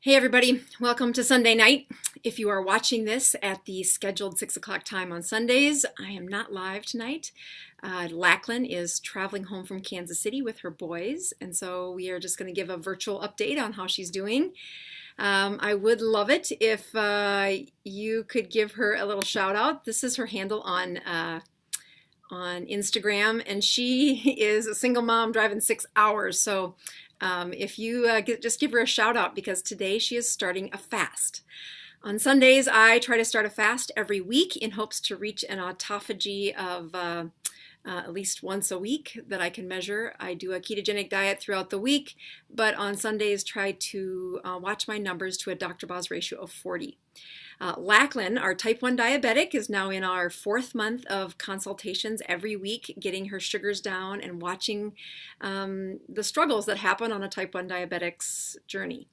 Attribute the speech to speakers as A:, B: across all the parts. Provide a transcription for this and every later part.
A: Hey everybody, welcome to Sunday night. If you are watching this at the scheduled 6 o'clock time on Sundays, I am not live tonight. Lachlan is traveling home from Kansas City with her boys, and so we are just going to give a virtual update on how she's doing. I would love it if you could give her a little shout out. This is her handle on Instagram, and she is a single mom driving 6 hours. So if you just give her a shout out, because today she is starting a fast. On Sundays, I try to start a fast every week in hopes to reach an autophagy of at least once a week that I can measure. I do a ketogenic diet throughout the week, but on Sundays try to watch my numbers to a Dr. Boz ratio of 40. Lachlan, our type 1 diabetic, is now in our 4th month of consultations every week, getting her sugars down and watching the struggles that happen on a type 1 diabetic's journey.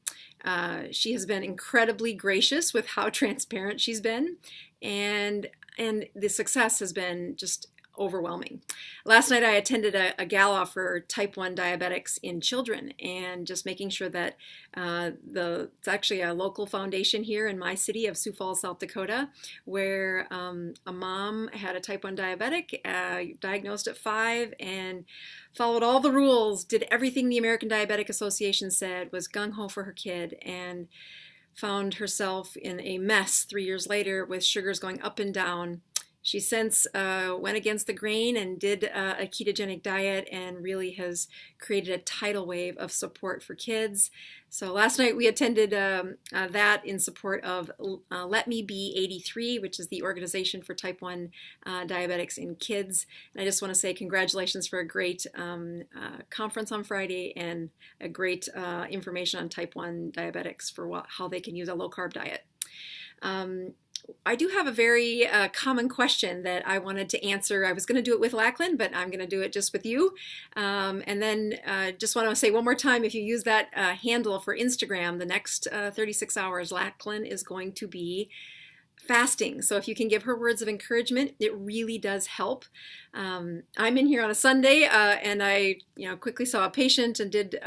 A: She has been incredibly gracious with how transparent she's been, and the success has been just overwhelming. Last night I attended a gala for type 1 diabetics in children, and just making sure that it's actually a local foundation here in my city of Sioux Falls, South Dakota, where a mom had a type 1 diabetic, diagnosed at 5, and followed all the rules, did everything the American Diabetic Association said, was gung-ho for her kid, and found herself in a mess 3 years later with sugars going up and down. She since went against the grain and did a ketogenic diet, and really has created a tidal wave of support for kids. So last night we attended that in support of Let Me Be 83, which is the organization for type 1 diabetics in kids. And I just want to say congratulations for a great conference on Friday, and a great information on type 1 diabetics for how they can use a low-carb diet. I do have a very common question that I wanted to answer. I was going to do it with Lachlan, but I'm going to do it just with you. And then just want to say one more time, if you use that handle for Instagram, the next 36 hours, Lachlan is going to be fasting. So if you can give her words of encouragement, it really does help. I'm in here on a Sunday, and I quickly saw a patient and did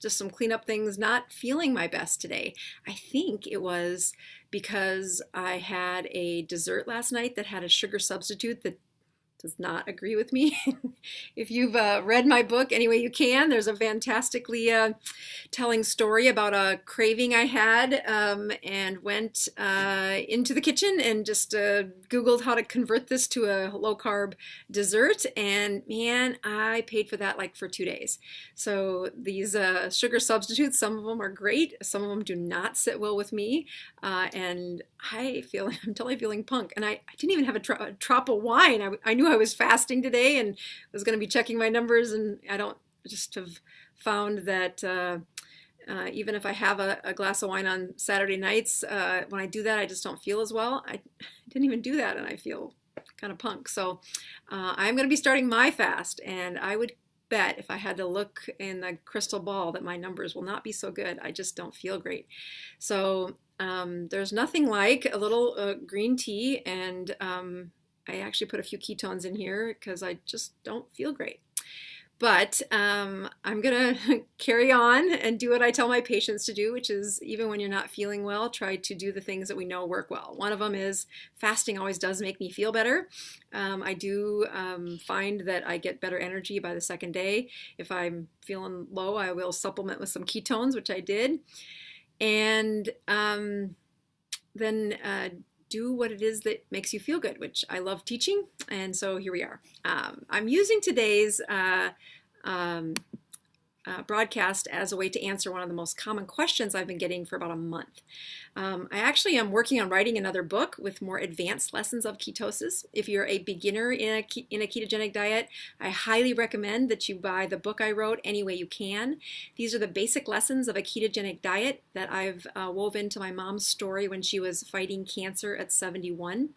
A: just some cleanup things, not feeling my best today. I think it was because I had a dessert last night that had a sugar substitute that does not agree with me. If you've read my book any way you can, there's a fantastically telling story about a craving I had, and went into the kitchen and just Googled how to convert this to a low-carb dessert, and man, I paid for that like for 2 days. So these sugar substitutes, some of them are great, some of them do not sit well with me, and I'm totally feeling punk. And I didn't even have a drop of wine. I knew I was fasting today and was going to be checking my numbers, and I just have found that even if I have a glass of wine on Saturday nights, when I do that, I just don't feel as well. I didn't even do that, and I feel kind of punk. So I'm going to be starting my fast, and I would bet if I had to look in the crystal ball that my numbers will not be so good. I just don't feel great. So there's nothing like a little green tea, and I actually put a few ketones in here because I just don't feel great. But I'm going to carry on and do what I tell my patients to do, which is, even when you're not feeling well, try to do the things that we know work well. One of them is fasting always does make me feel better. I do find that I get better energy by the second day. If I'm feeling low, I will supplement with some ketones, which I did. And then do what it is that makes you feel good, which I love teaching. And so here we are. I'm using today's broadcast as a way to answer one of the most common questions I've been getting for about a month. I actually am working on writing another book with more advanced lessons of ketosis. If you're a beginner in a ketogenic diet, I highly recommend that you buy the book I wrote, Any Way You Can. These are the basic lessons of a ketogenic diet that I've woven into my mom's story when she was fighting cancer at 71.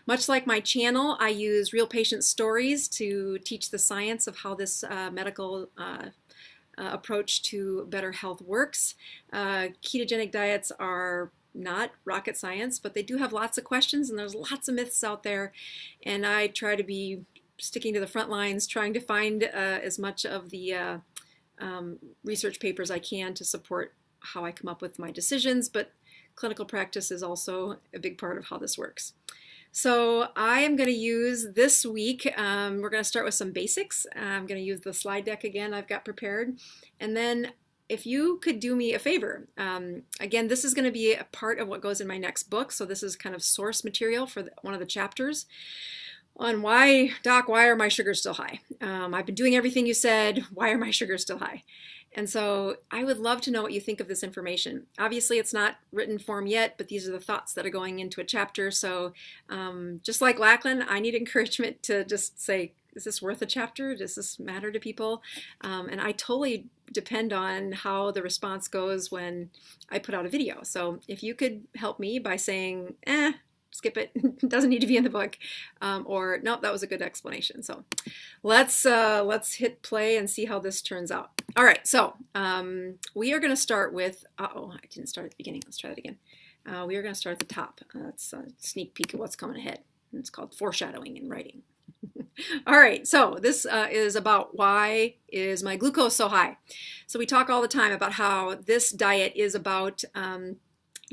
A: Much like my channel, I use real patient stories to teach the science of how this medical approach to better health works. Ketogenic diets are not rocket science, but they do have lots of questions, and there's lots of myths out there, and I try to be sticking to the front lines, trying to find as much of the research papers I can to support how I come up with my decisions, but clinical practice is also a big part of how this works. So I am going to use this week, we're going to start with some basics. I'm going to use the slide deck again I've got prepared. And then if you could do me a favor, again, this is going to be a part of what goes in my next book. So this is kind of source material for one of the chapters on why, Doc, why are my sugars still high? I've been doing everything you said. Why are my sugars still high? And so I would love to know what you think of this information. Obviously, it's not written form yet, but these are the thoughts that are going into a chapter. So just like Lachlan, I need encouragement to just say, is this worth a chapter? Does this matter to people? And I totally depend on how the response goes when I put out a video. So if you could help me by saying, skip it, doesn't need to be in the book, or nope, that was a good explanation. So let's hit play and see how this turns out. All right, so we are going to start with, I didn't start at the beginning. Let's try that again. We are going to start at the top. That's a sneak peek of what's coming ahead. It's called foreshadowing in writing. All right, so this is about why is my glucose so high? So we talk all the time about how this diet is about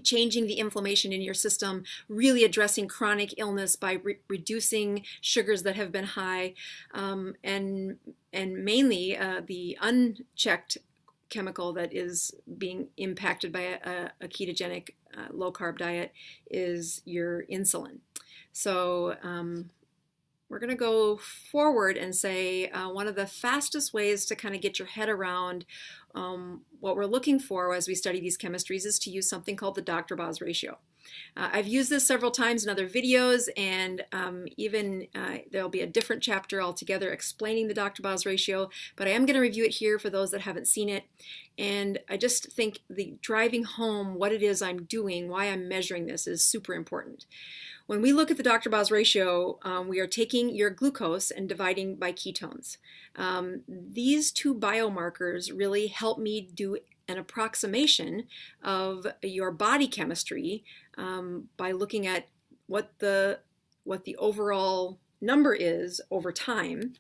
A: changing the inflammation in your system, really addressing chronic illness by reducing sugars that have been high, and mainly the unchecked chemical that is being impacted by a ketogenic low-carb diet is your insulin. So we're going to go forward and say one of the fastest ways to kind of get your head around what we're looking for as we study these chemistries is to use something called the Dr.Boz ratio. I've used this several times in other videos, and even there'll be a different chapter altogether explaining the Dr.Boz ratio, but I am going to review it here for those that haven't seen it. And I just think the driving home what it is I'm doing, why I'm measuring this, is super important. When we look at the Dr.Boz ratio, we are taking your glucose and dividing by ketones. These two biomarkers really help me do an approximation of your body chemistry by looking at what the overall number is over time.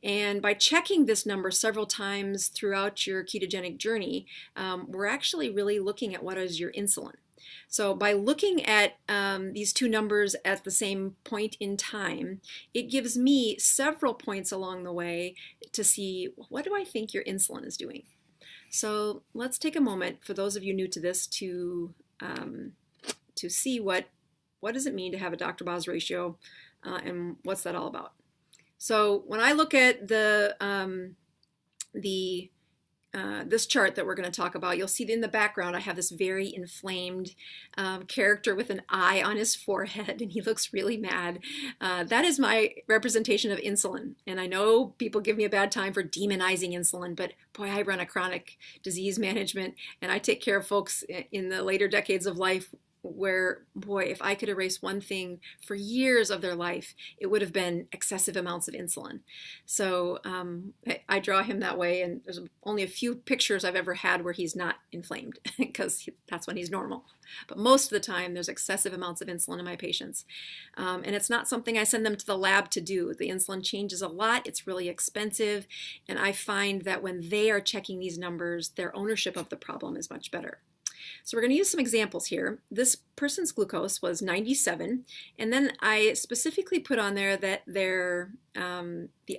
A: And by checking this number several times throughout your ketogenic journey, we're actually really looking at what is your insulin. So by looking at these two numbers at the same point in time, it gives me several points along the way to see, what do I think your insulin is doing? So let's take a moment, for those of you new to this, to see what does it mean to have a Dr.Boz ratio and what's that all about. So when I look at this chart that we're going to talk about, you'll see that in the background I have this very inflamed character with an eye on his forehead, and he looks really mad. That is my representation of insulin. And I know people give me a bad time for demonizing insulin, but boy, I run a chronic disease management, and I take care of folks in the later decades of life where, boy, if I could erase one thing for years of their life, it would have been excessive amounts of insulin. So I draw him that way, and there's only a few pictures I've ever had where he's not inflamed, because that's when he's normal. But most of the time, there's excessive amounts of insulin in my patients. And it's not something I send them to the lab to do. The insulin changes a lot. It's really expensive. And I find that when they are checking these numbers, their ownership of the problem is much better. So we're going to use some examples here. This person's glucose was 97, and then I specifically put on there that the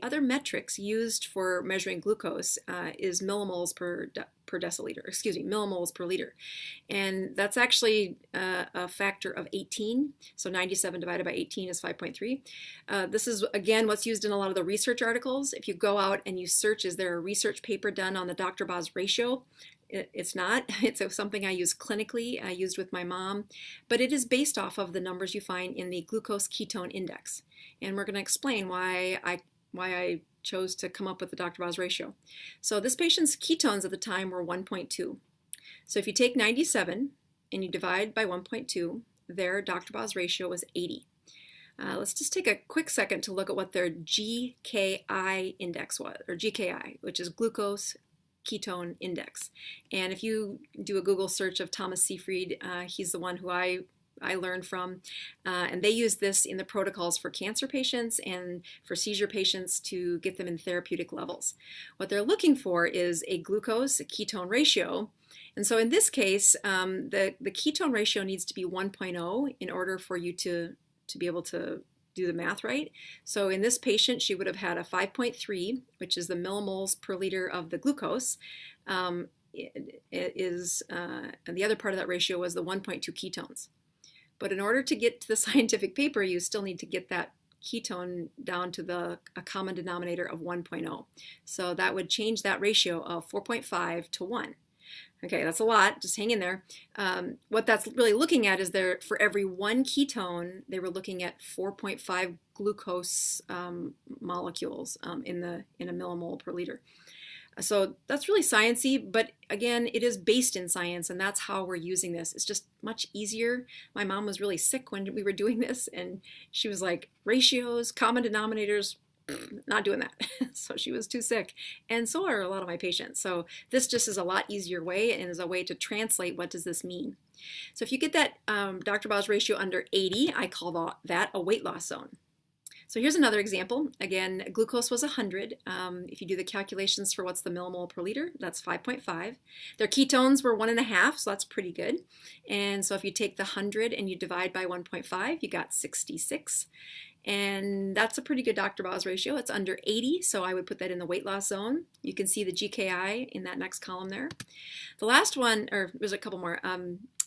A: other metrics used for measuring glucose is millimoles per deciliter, millimoles per liter. And that's actually a factor of 18. So 97 divided by 18 is 5.3. This is, again, what's used in a lot of the research articles. If you go out and you search, is there a research paper done on the Dr.Boz ratio? It's not. It's something I use clinically. I used with my mom, but it is based off of the numbers you find in the glucose ketone index. And we're going to explain why I chose to come up with the Dr.Boz ratio. So this patient's ketones at the time were 1.2. So if you take 97 and you divide by 1.2, their Dr.Boz ratio was 80. Let's just take a quick second to look at what their GKI index was, or GKI, which is glucose ketone index. And if you do a Google search of Thomas Seyfried, he's the one who I learned from, and they use this in the protocols for cancer patients and for seizure patients to get them in therapeutic levels. What they're looking for is a glucose ketone ratio, And so in this case, the ketone ratio needs to be 1.0 in order for you to be able to do the math right. So in this patient, she would have had a 5.3, which is the millimoles per liter of the glucose. And the other part of that ratio was the 1.2 ketones. But in order to get to the scientific paper, you still need to get that ketone down to a common denominator of 1.0. So that would change that ratio of 4.5 to 1. Okay, that's a lot. Just hang in there. What that's really looking at is for every one ketone, they were looking at 4.5 glucose molecules in a millimole per liter. So that's really sciencey, but again, it is based in science, and that's how we're using this. It's just much easier. My mom was really sick when we were doing this, and she was like, ratios, common denominators, not doing that. So she was too sick, and so are a lot of my patients. So this just is a lot easier way, and is a way to translate what does this mean. So if you get that Dr. Bow's ratio under 80, I call that a weight loss zone. So here's another example. Again, glucose was 100. If you do the calculations for what's the millimole per liter, that's 5.5. Their ketones were 1.5, so that's pretty good. And so if you take the 100 and you divide by 1.5, you got 66. And that's a pretty good Dr. Bow's ratio. It's under 80, so I would put that in the weight loss zone. You can see the GKI in that next column there. The last one, or there's a couple more.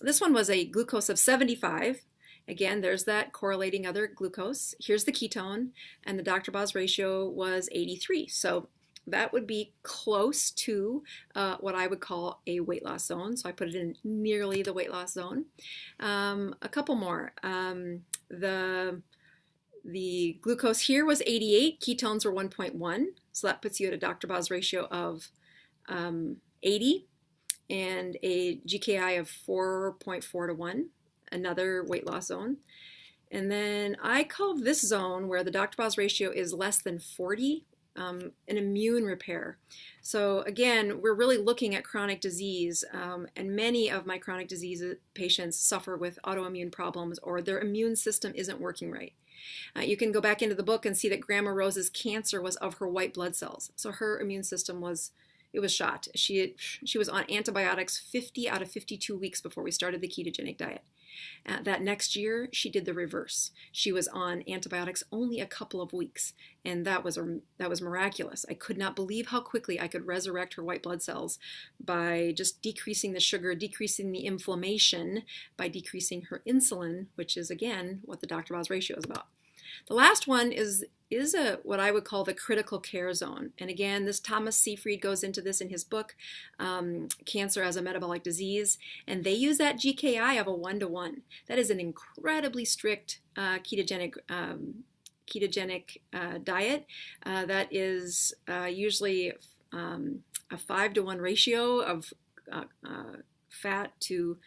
A: This one was a glucose of 75. Again, there's that correlating other glucose. Here's the ketone, and the Dr. Bow's ratio was 83. So that would be close to what I would call a weight loss zone. So I put it in nearly the weight loss zone. A couple more. The glucose here was 88. Ketones were 1.1. So that puts you at a Dr. Bow's ratio of 80 and a GKI of 4.4 to 1. Another weight loss zone. And then I call this zone where the Dr. Bow's ratio is less than 40, an immune repair. So again, we're really looking at chronic disease, and many of my chronic disease patients suffer with autoimmune problems, or their immune system isn't working right. You can go back into the book and see that Grandma Rose's cancer was of her white blood cells. So her immune system was shot. She was on antibiotics 50 out of 52 weeks before we started the ketogenic diet. That next year, she did the reverse. She was on antibiotics only a couple of weeks, and that was miraculous. I could not believe how quickly I could resurrect her white blood cells by just decreasing the sugar, decreasing the inflammation, by decreasing her insulin, which is, again, what the Dr. Bow's ratio is about. The last one is what I would call the critical care zone. And again, this Thomas Seyfried goes into this in his book, Cancer as a Metabolic Disease. And they use that GKI of a 1 to 1. That is an incredibly strict ketogenic diet. That is usually a 5 to 1 ratio of fat to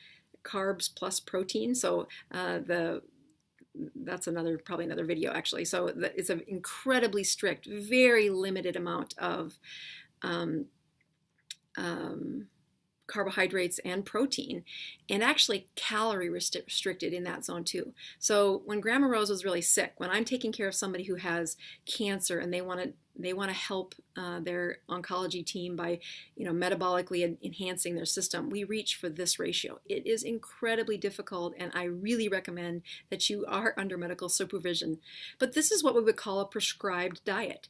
A: carbs plus protein. So that's probably another video actually. So it's an incredibly strict, very limited amount of carbohydrates and protein, and actually calorie restricted in that zone too. So when Grandma Rose was really sick, when I'm taking care of somebody who has cancer and they want to help their oncology team by metabolically enhancing their system, we reach for this ratio. It is incredibly difficult, and I really recommend that you are under medical supervision. But this is what we would call a prescribed diet.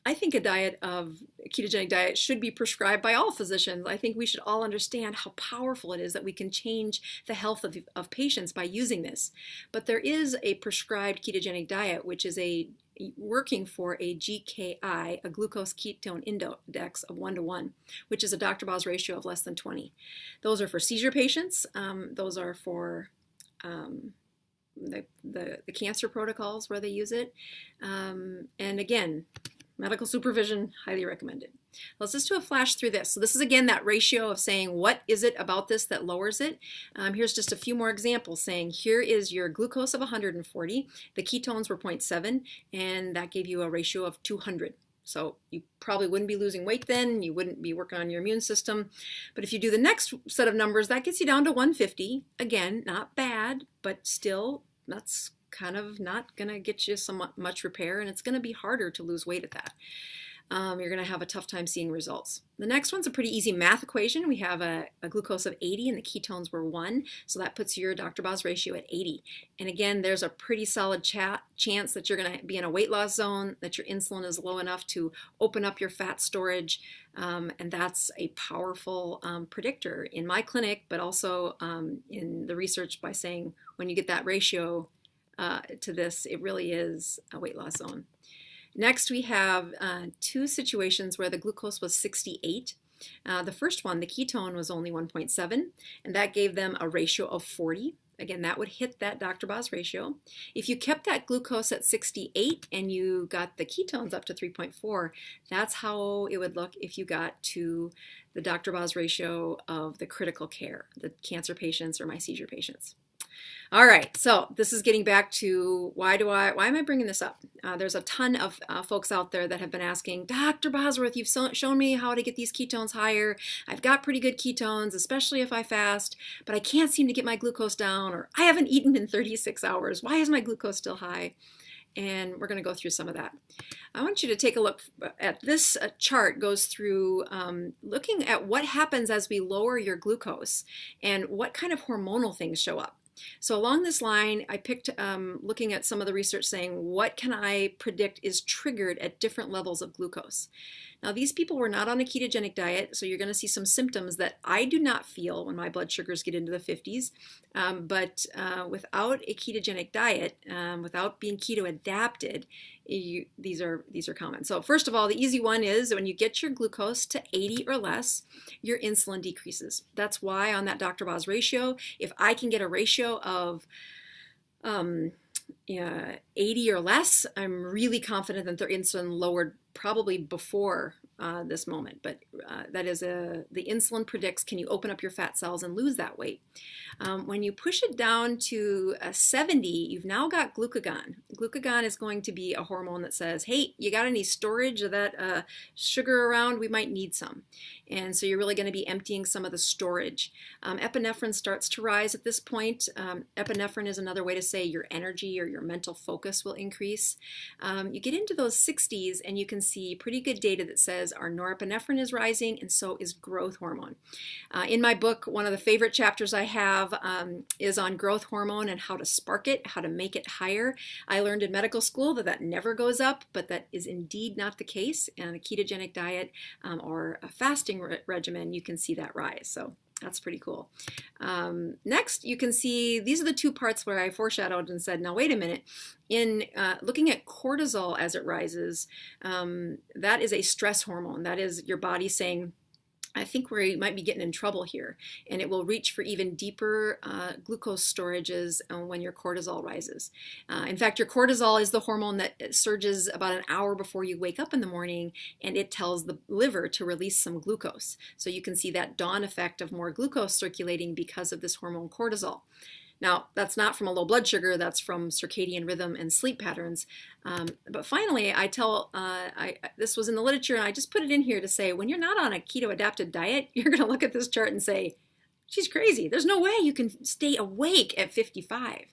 A: I think a ketogenic diet should be prescribed by all physicians. I think we should all understand how powerful it is that we can change the health of patients by using this. But there is a prescribed ketogenic diet, which is working for a GKI, a glucose ketone index of 1 to 1, which is a Dr. Bow's ratio of less than 20. Those are for seizure patients. Those are for the cancer protocols where they use it. And again, medical supervision, highly recommended. Let's just do a flash through this. So this is, again, that ratio of saying, what is it about this that lowers it? Here's just a few more examples saying, here is your glucose of 140. The ketones were 0.7, and that gave you a ratio of 200. So you probably wouldn't be losing weight then. You wouldn't be working on your immune system. But if you do the next set of numbers, that gets you down to 150. Again, not bad, but still, that's kind of not going to get you much repair, and it's going to be harder to lose weight at that. you're going to have a tough time seeing results. The next one's a pretty easy math equation. We have a glucose of 80 and the ketones were 1, so that puts your Dr. Boz ratio at 80. And again, there's a pretty solid chance that you're going to be in a weight loss zone, that your insulin is low enough to open up your fat storage, and that's a powerful predictor in my clinic, but also in the research by saying when you get that ratio to this, it really is a weight loss zone. Next, we have 2 situations where the glucose was 68. The first one, the ketone, was only 1.7, and that gave them a ratio of 40. Again, that would hit that Dr. Boz ratio. If you kept that glucose at 68 and you got the ketones up to 3.4, that's how it would look if you got to the Dr. Boz ratio of the critical care, the cancer patients or my seizure patients. All right, so this is getting back to why am I bringing this up? There's a ton of folks out there that have been asking, Dr. Bosworth, you've shown me how to get these ketones higher. I've got pretty good ketones, especially if I fast, but I can't seem to get my glucose down, or I haven't eaten in 36 hours. Why is my glucose still high? And we're going to go through some of that. I want you to take a look at this chart. Goes through looking at what happens as we lower your glucose and what kind of hormonal things show up. So along this line, I picked looking at some of the research saying, what can I predict is triggered at different levels of glucose? Now, these people were not on a ketogenic diet, so you're going to see some symptoms that I do not feel when my blood sugars get into the 50s. But without a ketogenic diet, without being keto adapted, these are common. So first of all, the easy one is when you get your glucose to 80 or less, your insulin decreases. That's why on that Dr. Boz ratio, if I can get a ratio of 80 or less, I'm really confident that their insulin lowered probably before this moment. But that is the insulin predicts, can you open up your fat cells and lose that weight? When you push it down to 70, you've now got glucagon. Glucagon is going to be a hormone that says, hey, you got any storage of that sugar around? We might need some. And so you're really going to be emptying some of the storage. Epinephrine starts to rise at this point. Epinephrine is another way to say your energy or your mental focus will increase. You get into those 60s and you can see pretty good data that says our norepinephrine is rising, and so is growth hormone. In my book, one of the favorite chapters I have is on growth hormone and how to spark it, how to make it higher. I learned in medical school that never goes up, but that is indeed not the case. In a ketogenic diet or a fasting regimen, you can see that rise. So that's pretty cool. Next, you can see these are the 2 parts where I foreshadowed and said, now wait a minute. In looking at cortisol as it rises, that is a stress hormone. That is your body saying, I think we might be getting in trouble here, and it will reach for even deeper glucose storages when your cortisol rises. In fact, your cortisol is the hormone that surges about an hour before you wake up in the morning, and it tells the liver to release some glucose. So you can see that dawn effect of more glucose circulating because of this hormone cortisol. Now, that's not from a low blood sugar, that's from circadian rhythm and sleep patterns. But finally, this was in the literature, and I just put it in here to say, when you're not on a keto-adapted diet, you're going to look at this chart and say, she's crazy. There's no way you can stay awake at 55.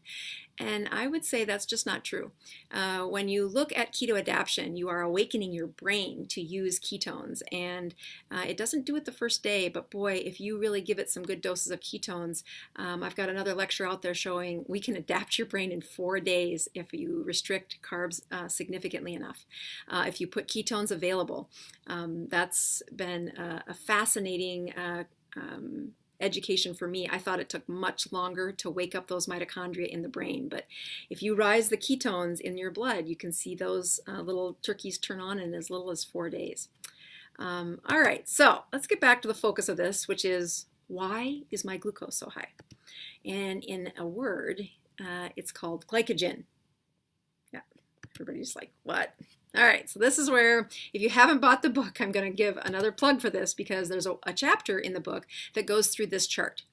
A: And I would say that's just not true. When you look at keto adaptation, you are awakening your brain to use ketones. And it doesn't do it the first day, but boy, if you really give it some good doses of ketones, I've got another lecture out there showing we can adapt your brain in 4 days if you restrict carbs significantly enough. If you put ketones available, that's been a fascinating education for me. I thought it took much longer to wake up those mitochondria in the brain, but if you rise the ketones in your blood, you can see those little turkeys turn on in as little as 4 days. All right, so let's get back to the focus of this, which is, why is my glucose so high? And in a word, it's called glycogen. Yeah, everybody's like, what? All right, so this is where, if you haven't bought the book, I'm going to give another plug for this because there's a chapter in the book that goes through this chart.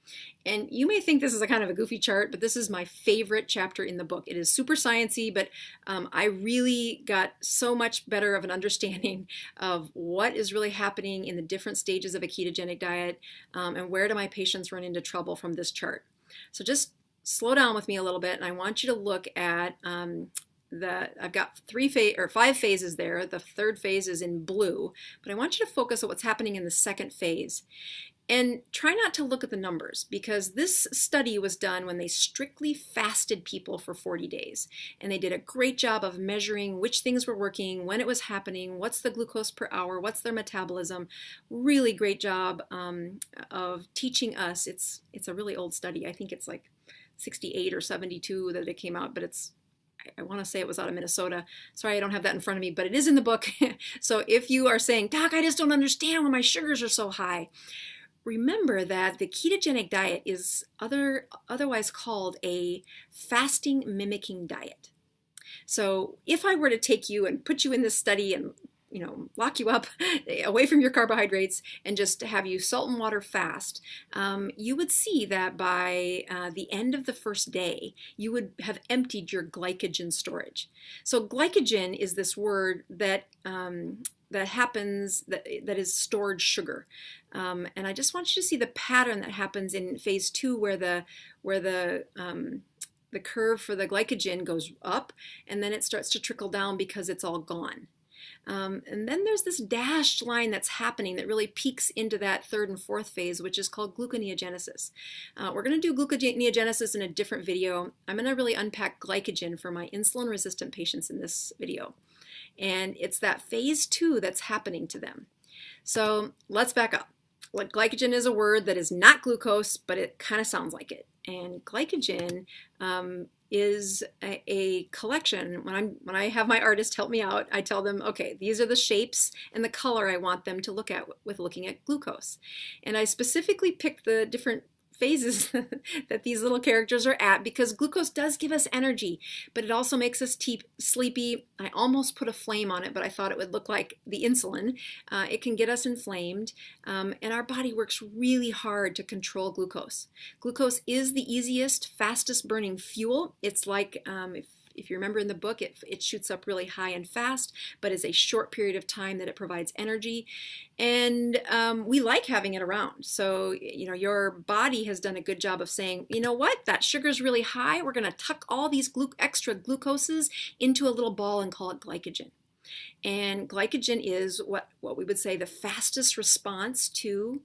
A: And you may think this is a kind of a goofy chart, but this is my favorite chapter in the book. It is super sciencey, but I really got so much better of an understanding of what is really happening in the different stages of a ketogenic diet, and where do my patients run into trouble from this chart. So just slow down with me a little bit, and I want you to look at I've got 5 phases there. The third phase is in blue, but I want you to focus on what's happening in the second phase. And try not to look at the numbers, because this study was done when they strictly fasted people for 40 days. And they did a great job of measuring which things were working, when it was happening, what's the glucose per hour, what's their metabolism. Really great job of teaching us. It's a really old study. I think it's like 68 or 72 that it came out, but I want to say it was out of Minnesota. Sorry, I don't have that in front of me, but it is in the book. So if you are saying, Doc, I just don't understand why my sugars are so high, remember that the ketogenic diet is otherwise called a fasting mimicking diet. So if I were to take you and put you in this study and lock you up away from your carbohydrates and just have you salt and water fast, you would see that by the end of the first day, you would have emptied your glycogen storage. So glycogen is this word that that is stored sugar. And I just want you to see the pattern that happens in phase 2 where the curve for the glycogen goes up, and then it starts to trickle down because it's all gone. And then there's this dashed line that's happening that really peaks into that third and fourth phase, which is called gluconeogenesis. We're going to do gluconeogenesis in a different video. I'm going to really unpack glycogen for my insulin-resistant patients in this video. And it's that phase 2 that's happening to them. So let's back up. Glycogen is a word that is not glucose, but it kind of sounds like it. And glycogen is a collection. When I have my artist help me out, I tell them, okay, these are the shapes and the color I want them to look at with looking at glucose. And I specifically picked the different phases that these little characters are at because glucose does give us energy, but it also makes us sleepy. I almost put a flame on it, but I thought it would look like the insulin. It can get us inflamed, and our body works really hard to control glucose. Glucose is the easiest, fastest burning fuel. It's like, if you remember in the book, it shoots up really high and fast, but it's a short period of time that it provides energy. And we like having it around. So, your body has done a good job of saying, you know what, that sugar's really high. We're going to tuck all these extra glucoses into a little ball and call it glycogen. And glycogen is what we would say the fastest response to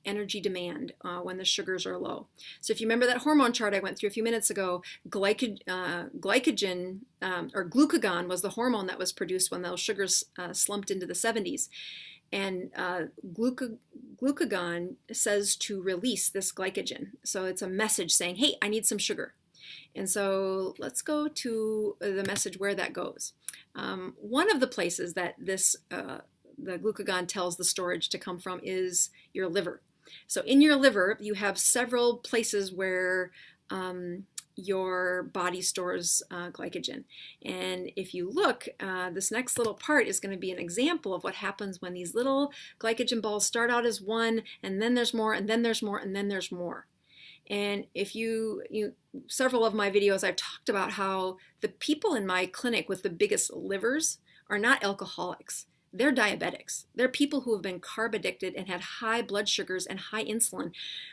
A: energy demand when the sugars are low. So if you remember that hormone chart I went through a few minutes ago, glycogen or glucagon was the hormone that was produced when those sugars slumped into the 70s. And glucagon says to release this glycogen. So it's a message saying, hey, I need some sugar. And so let's go to the message where that goes. One of the places that the glucagon tells the storage to come from is your liver. So in your liver, you have several places where your body stores glycogen. And if you look, this next little part is going to be an example of what happens when these little glycogen balls start out as one, and then there's more, and then there's more, and then there's more. And if several of my videos, I've talked about how the people in my clinic with the biggest livers are not alcoholics. They're diabetics. They're people who have been carb addicted and had high blood sugars and high insulin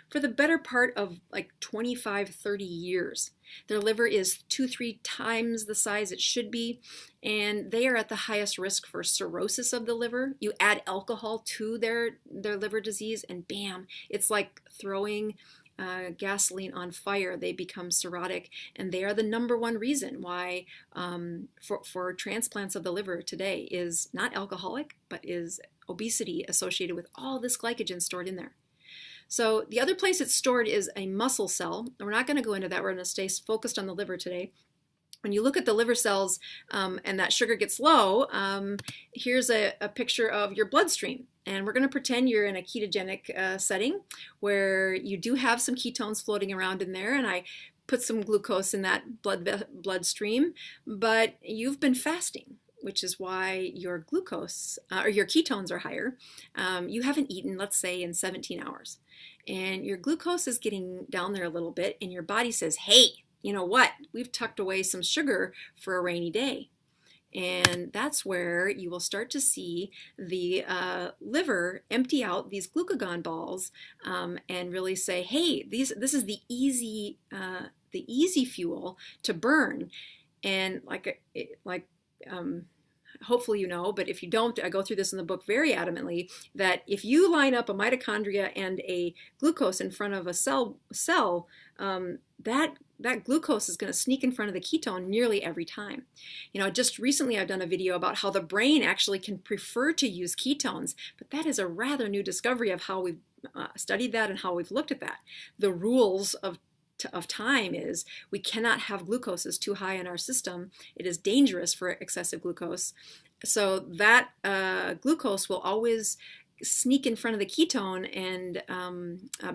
A: for the better part of like 25, 30 years. Their liver is 2-3 times the size it should be, and they are at the highest risk for cirrhosis of the liver. You add alcohol to their liver disease, and bam, it's like throwing gasoline on fire. They become cirrhotic, and they are the number one reason why for transplants of the liver today is not alcoholic, but is obesity associated with all this glycogen stored in there. So the other place it's stored is a muscle cell. We're not going to go into that. We're going to stay focused on the liver today. When you look at the liver cells and that sugar gets low, here's a picture of your bloodstream. And we're going to pretend you're in a ketogenic setting where you do have some ketones floating around in there. And I put some glucose in that bloodstream, but you've been fasting, which is why your glucose or your ketones are higher. You haven't eaten, let's say, in 17 hours. And your glucose is getting down there a little bit, and your body says, hey, you know what? We've tucked away some sugar for a rainy day. And that's where you will start to see the liver empty out these glucagon balls and really say, hey, this is the easy the easy fuel to burn. And hopefully you know, but if you don't, I go through this in the book very adamantly, that if you line up a mitochondria and a glucose in front of a cell, that glucose is going to sneak in front of the ketone nearly every time. Just recently I've done a video about how the brain actually can prefer to use ketones, but that is a rather new discovery of how we've studied that and how we've looked at that. The rules of time is we cannot have glucoses too high in our system. It is dangerous for excessive glucose. So that glucose will always sneak in front of the ketone and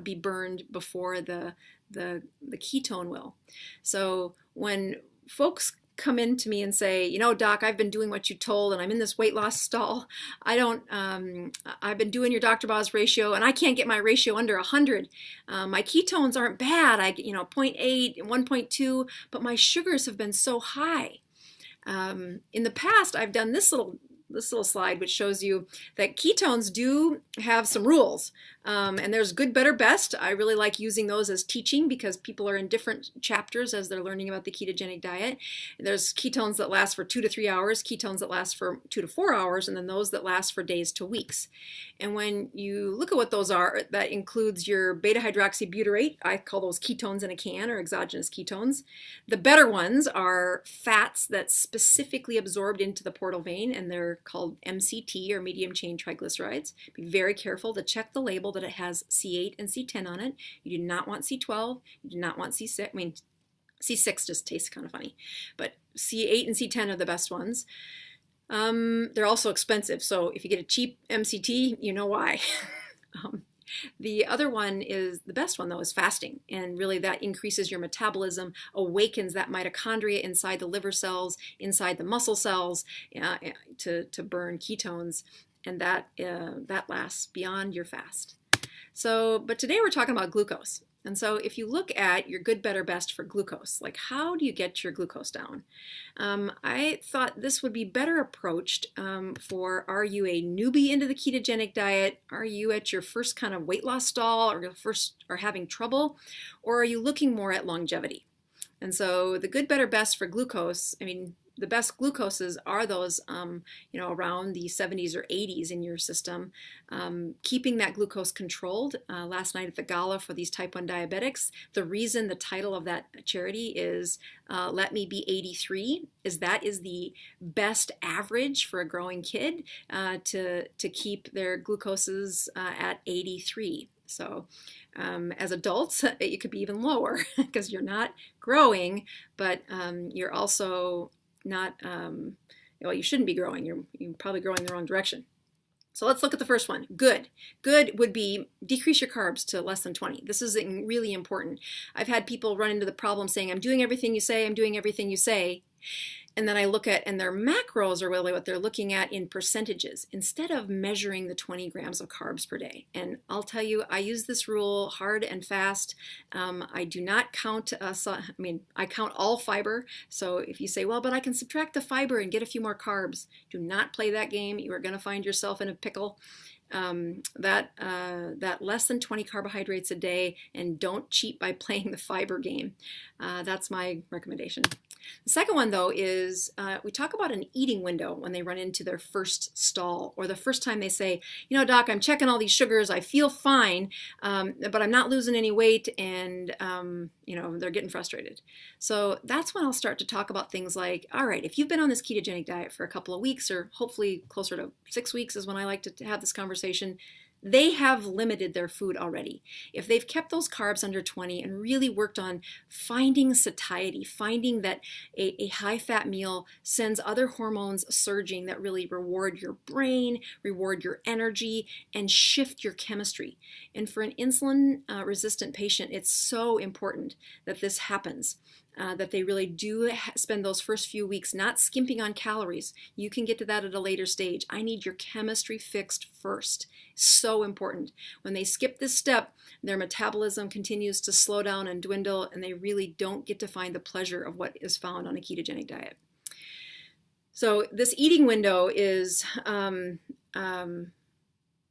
A: be burned before the ketone will. So when folks come in to me and say, doc, I've been doing what you told and I'm in this weight loss stall. I've been doing your Dr. Boz ratio and I can't get my ratio under 100. My ketones aren't bad. 0.8 and 1.2, but my sugars have been so high. In the past, I've done this little slide, which shows you that ketones do have some rules. And there's good, better, best. I really like using those as teaching because people are in different chapters as they're learning about the ketogenic diet. There's ketones that last for 2 to 3 hours, ketones that last for 2 to 4 hours, and then those that last for days to weeks. And when you look at what those are, that includes your beta-hydroxybutyrate. I call those ketones in a can, or exogenous ketones. The better ones are fats that's specifically absorbed into the portal vein, and they're called MCT, or medium chain triglycerides. Be very careful to check the label that it has C8 and C10 on it. You do not want C12. You do not want C6. C6 just tastes kind of funny, but C8 and C10 are the best ones. They're also expensive, so if you get a cheap MCT, you know why. The other one is, the best one though, is fasting, and really that increases your metabolism, awakens that mitochondria inside the liver cells, inside the muscle cells, to burn ketones, and that lasts beyond your fast. But today we're talking about glucose. And so if you look at your good, better, best for glucose, like how do you get your glucose down? I thought this would be better approached for, are you a newbie into the ketogenic diet? Are you at your first kind of weight loss stall, or are having trouble? Or are you looking more at longevity? And so the good, better, best for glucose, the best glucoses are those, around the 70s or 80s in your system. Keeping that glucose controlled. Last night at the gala for these type 1 diabetics, the reason the title of that charity is Let Me Be 83 is that is the best average for a growing kid to keep their glucoses at 83. So as adults, it could be even lower because you're not growing, but you're also not, you shouldn't be growing. You're probably growing the wrong direction. So let's look at the first one. Good. Good would be decrease your carbs to less than 20. This is really important. I've had people run into the problem saying, I'm doing everything you say, I'm doing everything you say. And then I look at, and their macros are really what they're looking at in percentages instead of measuring the 20 grams of carbs per day. And I'll tell you, I use this rule hard and fast. I do not count, I count all fiber. So if you say, well, but I can subtract the fiber and get a few more carbs, do not play that game. You are going to find yourself in a pickle. That less than 20 carbohydrates a day, and don't cheat by playing the fiber game. That's my recommendation. The second one, though, is we talk about an eating window when they run into their first stall, or the first time they say, doc, I'm checking all these sugars, I feel fine, but I'm not losing any weight, and they're getting frustrated. So that's when I'll start to talk about things like, all right, if you've been on this ketogenic diet for a couple of weeks, or hopefully closer to 6 weeks is when I like to have this conversation, they have limited their food already. If they've kept those carbs under 20 and really worked on finding satiety, finding that a high-fat meal sends other hormones surging that really reward your brain, reward your energy, and shift your chemistry. And for an insulin-resistant patient, it's so important that this happens. That they really do spend those first few weeks not skimping on calories. You can get to that at a later stage. I need your chemistry fixed first. So important. When they skip this step, their metabolism continues to slow down and dwindle, and they really don't get to find the pleasure of what is found on a ketogenic diet. So this eating window is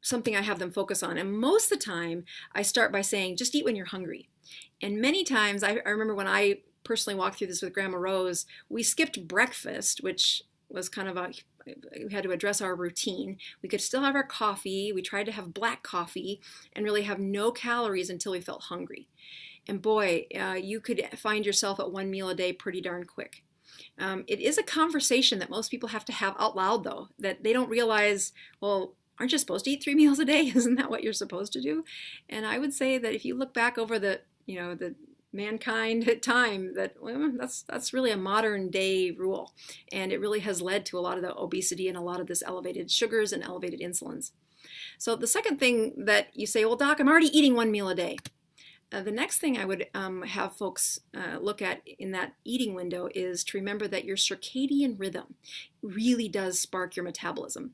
A: something I have them focus on. And most of the time, I start by saying, just eat when you're hungry. And many times, I remember when I personally walked through this with Grandma Rose, we skipped breakfast, which was kind of we had to address our routine. We could still have our coffee. We tried to have black coffee and really have no calories until we felt hungry. And boy, you could find yourself at one meal a day pretty darn quick. It is a conversation that most people have to have out loud, though, that they don't realize, well, aren't you supposed to eat 3 meals a day? Isn't that what you're supposed to do? And I would say that if you look back over the mankind time, that's really a modern day rule, and it really has led to a lot of the obesity and a lot of this elevated sugars and elevated insulins. So the second thing that you say, well, doc, I'm already eating 1 meal a day. The next thing I would have folks look at in that eating window is to remember that your circadian rhythm really does spark your metabolism.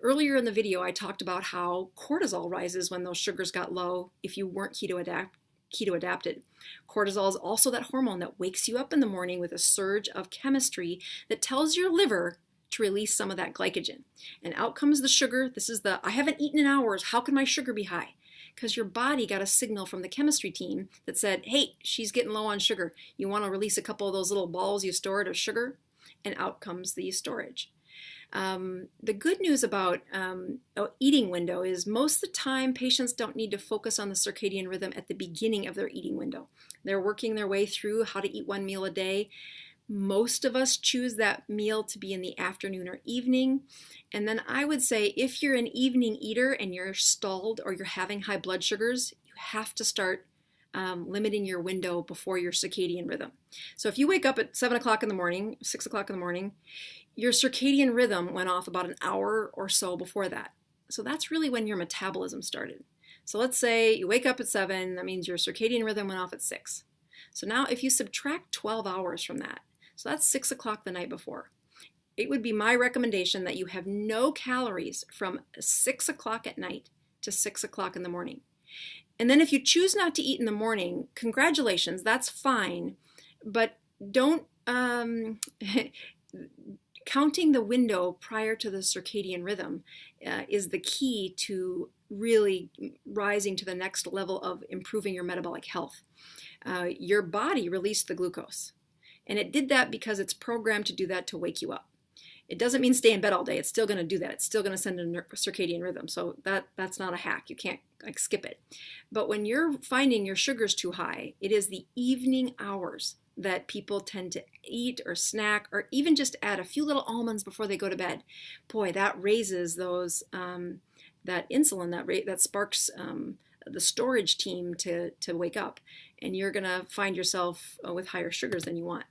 A: Earlier in the video, I talked about how cortisol rises when those sugars got low if you weren't keto adapted. Cortisol is also that hormone that wakes you up in the morning with a surge of chemistry that tells your liver to release some of that glycogen. And out comes the sugar. This is I haven't eaten in hours. How can my sugar be high? Because your body got a signal from the chemistry team that said, hey, she's getting low on sugar. You want to release a couple of those little balls you stored of sugar? And out comes the storage. The good news about eating window is most of the time patients don't need to focus on the circadian rhythm at the beginning of their eating window. They're working their way through how to eat 1 meal a day. Most of us choose that meal to be in the afternoon or evening. And then I would say if you're an evening eater and you're stalled or you're having high blood sugars, you have to start limiting your window before your circadian rhythm. So if you wake up at 7 o'clock in the morning, 6 o'clock in the morning, your circadian rhythm went off about an hour or so before that. So that's really when your metabolism started. So let's say you wake up at 7, that means your circadian rhythm went off at 6. So now if you subtract 12 hours from that, so that's 6 o'clock the night before, it would be my recommendation that you have no calories from 6 o'clock at night to 6 o'clock in the morning. And then if you choose not to eat in the morning, congratulations, that's fine, but don't counting the window prior to the circadian rhythm is the key to really rising to the next level of improving your metabolic health. Your body released the glucose, and it did that because it's programmed to do that to wake you up. It doesn't mean stay in bed all day. It's still going to do that. It's still going to send a circadian rhythm. So that's not a hack. You can't skip it. But when you're finding your sugars too high, it is the evening hours that people tend to eat or snack or even just add a few little almonds before they go to bed. Boy, that raises those that insulin that sparks the storage team to wake up, and you're going to find yourself with higher sugars than you want.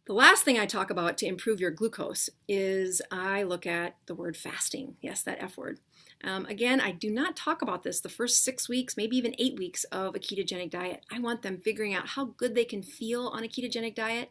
A: The last thing I talk about to improve your glucose is I look at the word fasting. Yes, that F word. Again, I do not talk about this the first 6 weeks, maybe even 8 weeks of a ketogenic diet. I want them figuring out how good they can feel on a ketogenic diet,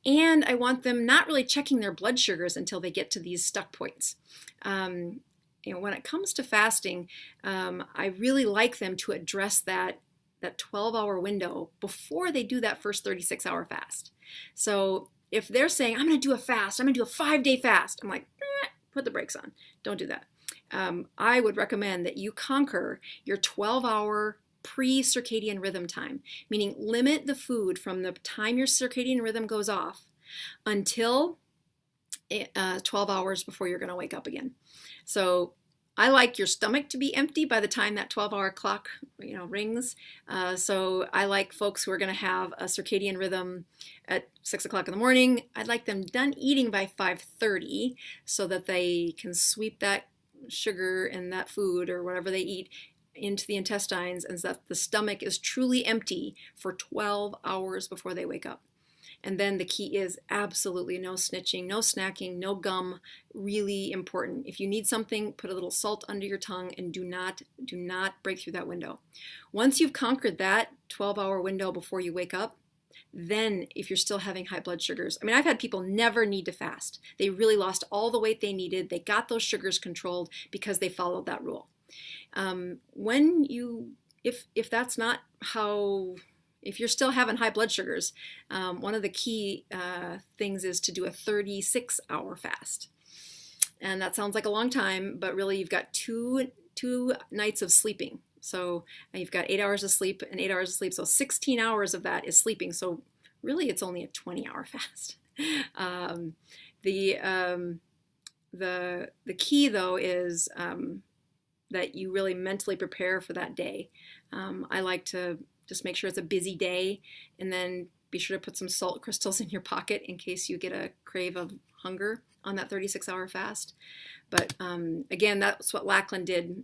A: and I want them not really checking their blood sugars until they get to these stuck points. When it comes to fasting, I really like them to address that 12-hour window before they do that first 36-hour fast. So if they're saying, I'm going to do a fast, I'm going to do a 5-day fast, I'm like, put the brakes on. Don't do that. I would recommend that you conquer your 12-hour pre-circadian rhythm time, meaning limit the food from the time your circadian rhythm goes off until 12 hours before you're going to wake up again. So I like your stomach to be empty by the time that 12-hour clock rings. So I like folks who are going to have a circadian rhythm at 6 o'clock in the morning. I'd like them done eating by 5:30 so that they can sweep that sugar and that food or whatever they eat into the intestines, and that the stomach is truly empty for 12 hours before they wake up. And then the key is absolutely no snitching, no snacking, no gum. Really important. If you need something, put a little salt under your tongue and do not break through that window. Once you've conquered that 12-hour window before you wake up, then if you're still having high blood sugars, I've had people never need to fast. They really lost all the weight they needed. They got those sugars controlled because they followed that rule. If that's not how... If you're still having high blood sugars, one of the key things is to do a 36-hour fast. And that sounds like a long time, but really you've got two nights of sleeping. So you've got 8 hours of sleep and 8 hours of sleep. So 16 hours of that is sleeping. So really it's only a 20-hour fast. Um, the, um, the key though is that you really mentally prepare for that day. I like to just make sure it's a busy day, and then be sure to put some salt crystals in your pocket in case you get a crave of hunger on that 36-hour fast. But again, that's what Lachlan did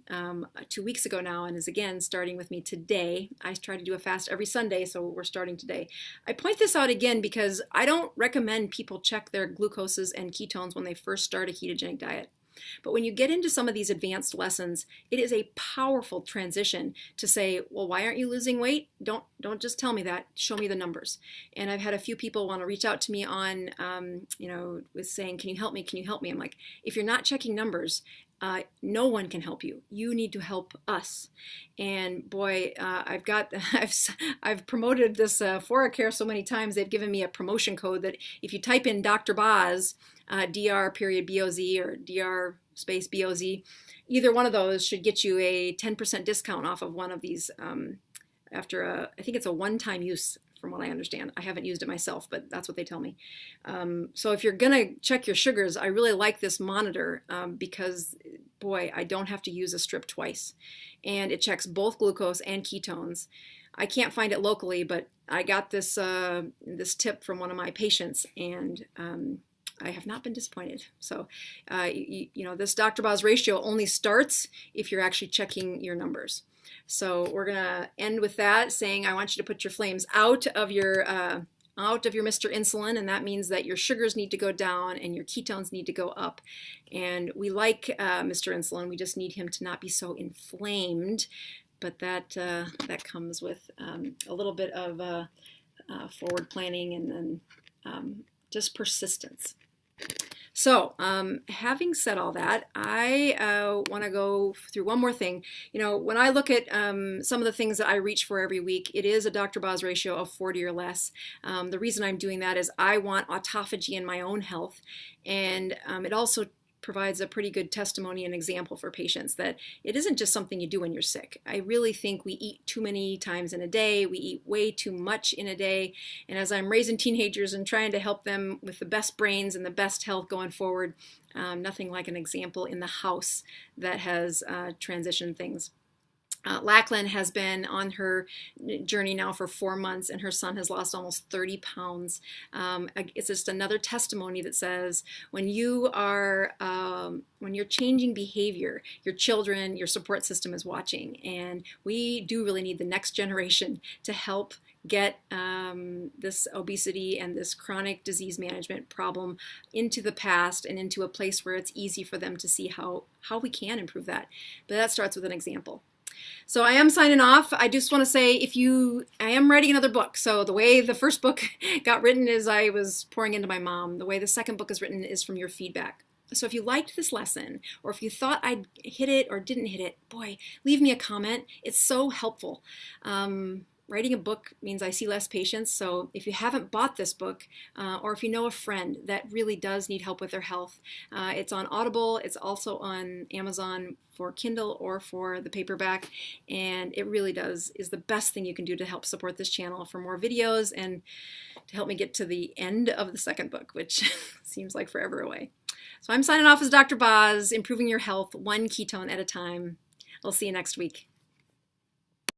A: 2 weeks ago now, and is again starting with me today. I try to do a fast every Sunday, so we're starting today. I point this out again because I don't recommend people check their glucoses and ketones when they first start a ketogenic diet. But when you get into some of these advanced lessons, it is a powerful transition to say, well, why aren't you losing weight? Don't just tell me that. Show me the numbers. And I've had a few people want to reach out to me on, with saying, can you help me? Can you help me? I'm like, if you're not checking numbers, no one can help you. You need to help us. And boy, I've promoted this ForaCare so many times. They've given me a promotion code that if you type in Dr. Boz, Dr.BOZ or Dr. space BOZ, either one of those should get you a 10% discount off of one of these after I think it's a one-time use. From what I understand. I haven't used it myself, but that's what they tell me. So if you're gonna check your sugars, I really like this monitor because, boy, I don't have to use a strip twice. And it checks both glucose and ketones. I can't find it locally, but I got this this tip from one of my patients, and I have not been disappointed. So, this Dr. Boz ratio only starts if you're actually checking your numbers. So we're gonna end with that, saying I want you to put your flames out of your Mr. Insulin, and that means that your sugars need to go down and your ketones need to go up. And we like Mr. Insulin. We just need him to not be so inflamed, but that comes with a little bit of forward planning and then just persistence. So, having said all that, I want to go through one more thing. When I look at some of the things that I reach for every week, it is a Dr. Boz ratio of 40 or less. The reason I'm doing that is I want autophagy in my own health, and it also provides a pretty good testimony and example for patients that it isn't just something you do when you're sick. I really think we eat too many times in a day. We eat way too much in a day. And as I'm raising teenagers and trying to help them with the best brains and the best health going forward, nothing like an example in the house that has transitioned things. Lachlan has been on her journey now for 4 months, and her son has lost almost 30 pounds. It's just another testimony that says when you're changing behavior, your children, your support system is watching, and we do really need the next generation to help get this obesity and this chronic disease management problem into the past and into a place where it's easy for them to see how we can improve that. But that starts with an example. So I am signing off. I just want to say I am writing another book. So the way the first book got written is I was pouring into my mom. The way the second book is written is from your feedback. So if you liked this lesson, or if you thought I'd hit it or didn't hit it, boy, leave me a comment. It's so helpful. Writing a book means I see less patients, so if you haven't bought this book, or if you know a friend that really does need help with their health, it's on Audible, it's also on Amazon for Kindle or for the paperback, and it really is the best thing you can do to help support this channel for more videos and to help me get to the end of the second book, which seems like forever away. So I'm signing off as Dr. Boz, improving your health one ketone at a time. I'll see you next week.